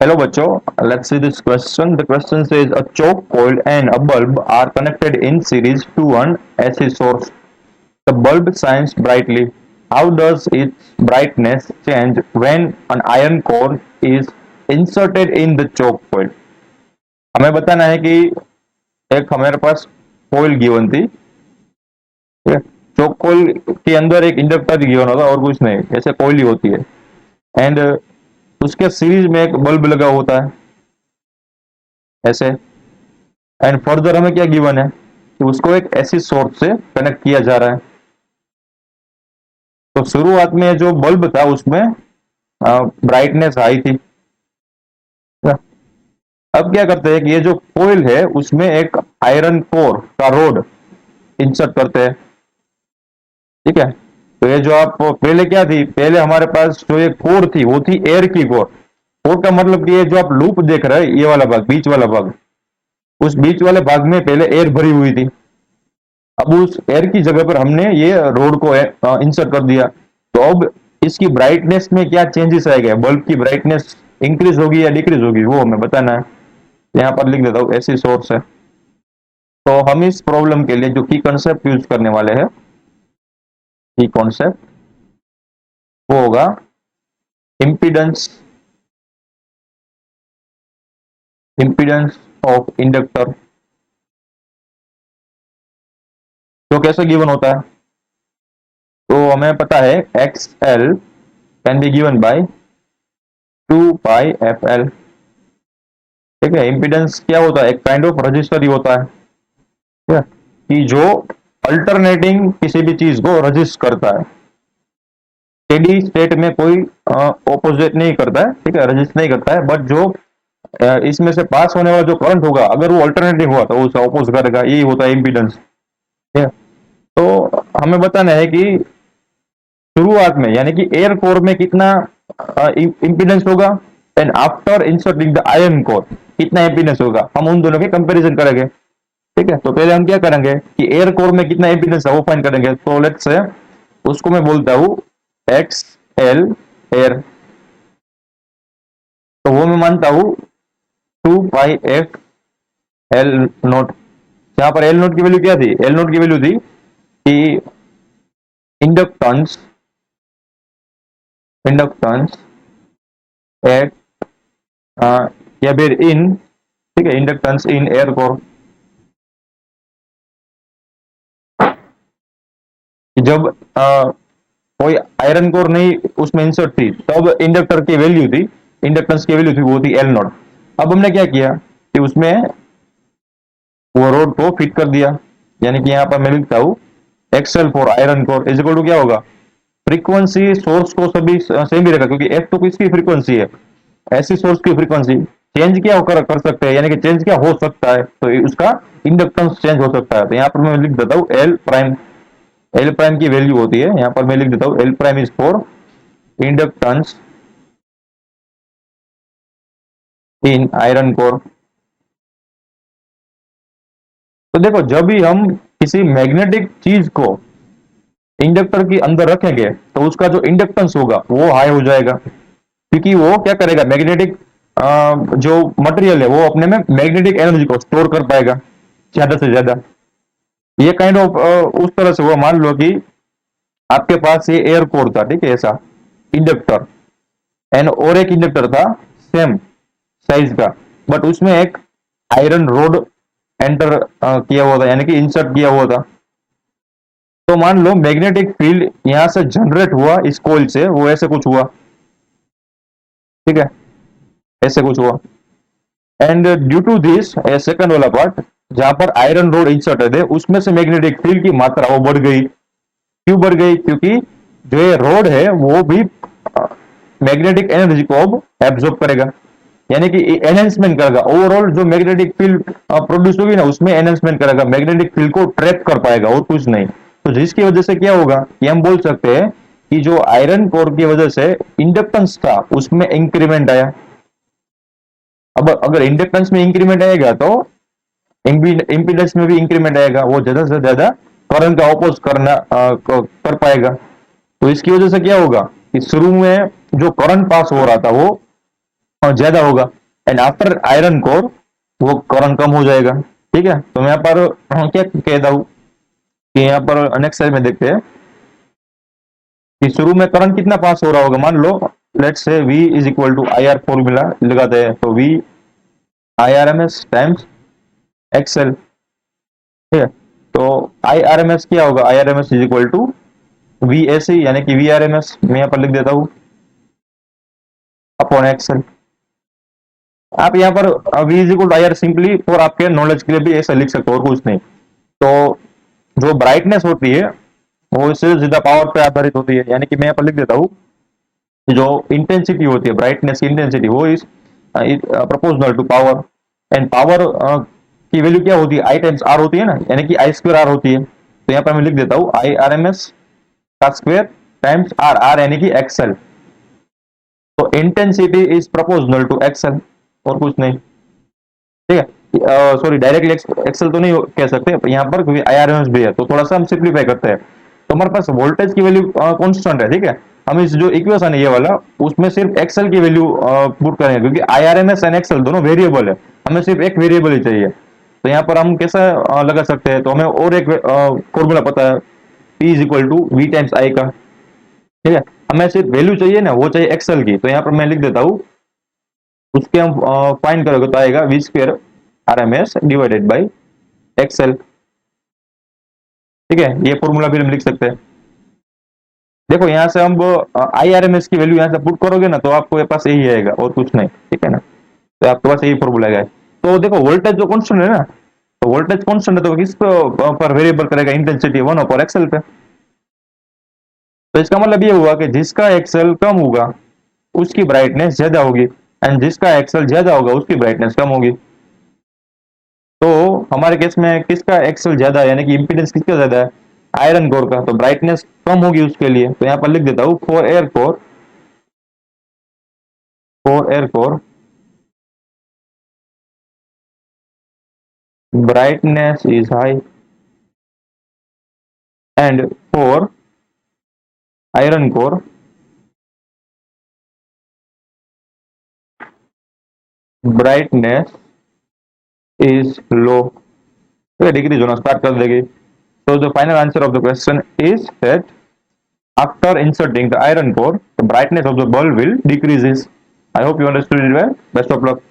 Hello, Bacho. Let's see this question. The question says a choke coil and a bulb are connected in series to an AC source. The bulb shines brightly. How does its brightness change when an iron core is inserted in the choke coil? हमें बताना है कि एक हमारे पास कोयल given थी, ठीक है। चोक कोयल के अंदर एक इंडक्टर गिवन होता और कुछ नहीं, ऐसे कोयल ही होती है। एंड उसके सीरीज में एक बल्ब लगा होता है ऐसे। एंड फर्दर हमें क्या गिवन है कि उसको एक ऐसी सोर्स से कनेक्ट किया जा रहा है। तो शुरुआत में जो बल्ब था उसमें ब्राइटनेस हाई थी। अब क्या करते हैं कि ये जो कोयल है उसमें एक आयरन कोर का रोड इंसर्ट करते हैं, ठीक है। तो ये जो आप पहले क्या थी, पहले हमारे पास जो ये कोर थी वो थी एयर की कोर। कोर का मतलब कि ये जो आप लूप देख रहे हैं, ये वाला भाग, बीच वाला भाग, उस बीच वाले भाग में पहले एयर भरी हुई थी। अब उस एयर की जगह पर हमने ये रोड को इंसर्ट कर दिया। तो अब इसकी ब्राइटनेस में क्या चेंजेस आएगा, बल्ब की ब्राइटनेस इंक्रीज होगी या डिक्रीज होगी, वो हमें बताना है। यहाँ पर लिख देता हूँ ऐसी सोर्स है। तो हम इस प्रॉब्लम के लिए जो की कॉन्सेप्ट यूज करने वाले हैं, की कॉन्सेप्ट वो होगा इम्पीडेंस, इम्पीडेंस ऑफ इंडक्टर। तो कैसे गिवन होता है, तो हमें पता है x L can be given by 2πfl, ठीक है। इम्पीडेंस क्या होता है, एक काइंड ऑफ रजिस्टर ही होता है, ठीक है, कि जो अल्टरनेटिंग किसी भी चीज को रजिस्ट करता है। स्टेडी स्टेट में कोई ऑपोजिट नहीं करता है, ठीक है, रजिस्ट नहीं करता है, बट जो इसमें से पास होने वाला जो करंट होगा अगर वो अल्टरनेटिव हुआ तो उसे अपोज करेगा, यही होता है इम्पीडेंस, ठीक है। तो हमें बताना है कि शुरुआत में यानी कि एयर कोर में कितना इम्पीडेंस होगा, and after inserting the iron core कितना इम्पीडेंस होगा, हम उन दोनों के कंपैरिजन करेंगे, ठीक है। तो पहले हम क्या करेंगे कि एयर कोर में कितना इम्पीडेंस है वो फाइंड करेंगे। तो लेट्स से उसको मैं बोलता हूँ एक्स एल एयर, तो वो मैं मानता हूँ 2πf एल नोट। यहाँ पर एल नोट की वैल्यू क्या थी, एल नोट की वैल्यू थी कि इंडक्टेंस, इंडक्टेंस एट या फिर इन, ठीक है, इंडक्टेंस इन एयर कोर। जब कोई आयरन कोर नहीं उसमें इंसर्ट थी तब इंडक्टर की वैल्यू थी, इंडक्टेंस की वैल्यू थी वो थी एल नॉट। अब हमने क्या किया कि उसमें वो रोड को फिट कर दिया, यानी कि यहाँ पर मैं लिखता हूँ X L for iron core is equal to क्या होगा, फ्रीक्वेंसी सोर्स को सभी सेम ही रहेगा क्योंकि एफ तो किसकी फ्रीक्वेंसी है, ऐसी सोर्स की फ्रीक्वेंसी। चेंज क्या कर सकते हैं, यानी कि चेंज क्या हो सकता है, तो उसका इंडक्टेंस चेंज हो सकता है। तो यहाँ पर मैं लिख देता हूँ एल प्राइम, एल प्राइम की वैल्यू होती है, यहाँ पर मैं लिख देता हूँ L prime is for inductance in iron core. तो देखो जब भी हम किसी मैग्नेटिक चीज को इंडक्टर के अंदर रखेंगे तो उसका जो इंडक्टेंस होगा वो हाई हो जाएगा, क्योंकि वो क्या करेगा, मैग्नेटिक जो मटेरियल है वो अपने में मैग्नेटिक एनर्जी को स्टोर कर पाएगा ज्यादा से ज्यादा। ये काइंड ऑफ उस तरह से हुआ, मान लो कि आपके पास ये एयर कोर था, ठीक है, ऐसा इंडक्टर, एंड और एक इंडक्टर था सेम साइज का, बट उसमें एक आयरन रोड एंटर किया हुआ था, यानी कि इंसर्ट किया हुआ था। तो मान लो मैग्नेटिक फील्ड यहां से जनरेट हुआ इस कोइल से, वो ऐसे कुछ हुआ, ठीक है, ऐसे कुछ हुआ। And due to this second वाला पार्ट जहां पर आयरन रोड इंसर्टेड है उसमें से मैग्नेटिक फील्ड की मात्रा वो बढ़ गई। क्यों बढ़ गई, क्योंकि जो ये रोड है वो भी मैग्नेटिक एनर्जी को अब एब्जॉर्ब करेगा, यानी कि एनहेंसमेंट करेगा, ओवरऑल जो मैग्नेटिक फील्ड प्रोड्यूस होगी ना उसमें एनहेंसमेंट करेगा, मैग्नेटिक फील्ड को ट्रैप कर पाएगा और कुछ नहीं। तो जिसकी वजह से क्या होगा कि हम बोल सकते हैं कि जो आयरन कोर की वजह से इंडक्टेंस था उसमें इंक्रीमेंट आया। अब अगर इंडक्टेंस में इंक्रीमेंट आएगा तो इंपीडेंस में भी इंक्रीमेंट आएगा, वो ज्यादा से ज्यादा करंट का अपोज करना कर पाएगा। तो इसकी वजह से क्या होगा कि शुरू में जो करंट पास हो रहा था वो ज्यादा होगा, एंड आफ्टर आयरन कोर वो करंट कम हो जाएगा। ठीक है, तो मैं यहाँ पर क्या कहता हूँ कि यहाँ पर नेक्स्ट साइड में देखते हैं कि शुरू में करंट कितना पास हो रहा होगा। मान लो let's say V is equal to I R, formula लगाते हैं तो V I R M S times X L. ठीक है, तो आई आर एम एस क्या होगा, I R M S is equal to V A C, यानी कि वी आर एम एस मैं यहाँ पर लिख देता हूँ अपॉन एक्सएल। आप यहाँ पर V is equal to I R simply for आपके नॉलेज के लिए भी ऐसा लिख सकते हो और कुछ नहीं। तो जो ब्राइटनेस होती है वो इससे ज्यादा पावर पे आधारित होती है, यानी कि मैं यहाँ पर लिख देता हूँ जो इंटेंसिटी होती है, ब्राइटनेस की इंटेंसिटी, वो is proportional to power. And power की वैल्यू क्या होती है, आई टाइम्स आर होती है ना, यानी कि आई स्क्वायर आर होती है। तो यहाँ पर मैं लिख देता हूँ आई आर एम एस का स्क्वायर टाइम्स आर, आर यानी कि एक्सएल। तो intensity is proportional to X L और कुछ नहीं। ठीक है, सॉरी डायरेक्टली एक्सएल तो नहीं कह सकते यहाँ पर, क्योंकि आई आर एम एस भी है, तो थोड़ा सा हम सिंप्लीफाई करते हैं। तो हमारे पास वोल्टेज की वैल्यू कांस्टेंट है। ठीक है, हम इस जो इक्वेशन है ये वाला, उसमें सिर्फ एक्सएल की वैल्यू पुट करेंगे, क्योंकि आईआरएमएस एंड एक्सएल दोनों वेरिएबल है, हमें सिर्फ एक वेरिएबल ही चाहिए। तो यहाँ पर हम कैसा लगा सकते हैं, तो हमें और एक फॉर्मूला पता है, P is equal to V times I का। ठीक है, हमें सिर्फ वैल्यू चाहिए ना, वो चाहिए एक्सएल की। तो यहाँ पर मैं लिख देता हूँ, उसके हम फाइंड करोगे तो आएगा V square R M S divided by X L. ठीक है, ये फॉर्मूला फिर हम लिख सकते हैं। देखो यहाँ से हम आई आर एम एस की वैल्यू यहाँ से पुट करोगे ना, तो आपको पास यही आएगा और कुछ नहीं। ठीक है ना, तो आपके पास यही फॉर्मूला है। तो देखो वोल्टेज जो कांस्टेंट है ना, तो वोल्टेज कांस्टेंट है तो किस पर वेरिएबल करेगा, इंटेंसिटी 1 अपर एक्सएल पे। तो इसका मतलब ये हुआ कि जिसका एक्सएल कम होगा उसकी ब्राइटनेस ज्यादा होगी, एंड जिसका एक्सएल ज्यादा होगा उसकी ब्राइटनेस कम होगी। तो हमारे केस में किसका एक्सएल ज्यादा है, यानी कि इंपीडेंस किसका ज्यादा है, आयरन कोर का, तो ब्राइटनेस कम होगी उसके लिए। तो यहाँ पर लिख देता हूँ for air core brightness is high, and for iron core brightness is low। तो डिग्री होना स्टार्ट कर देगी। So the final answer of the question is that after inserting the iron core, the brightness of the bulb will decreases। I hope you understood it well. Best of luck।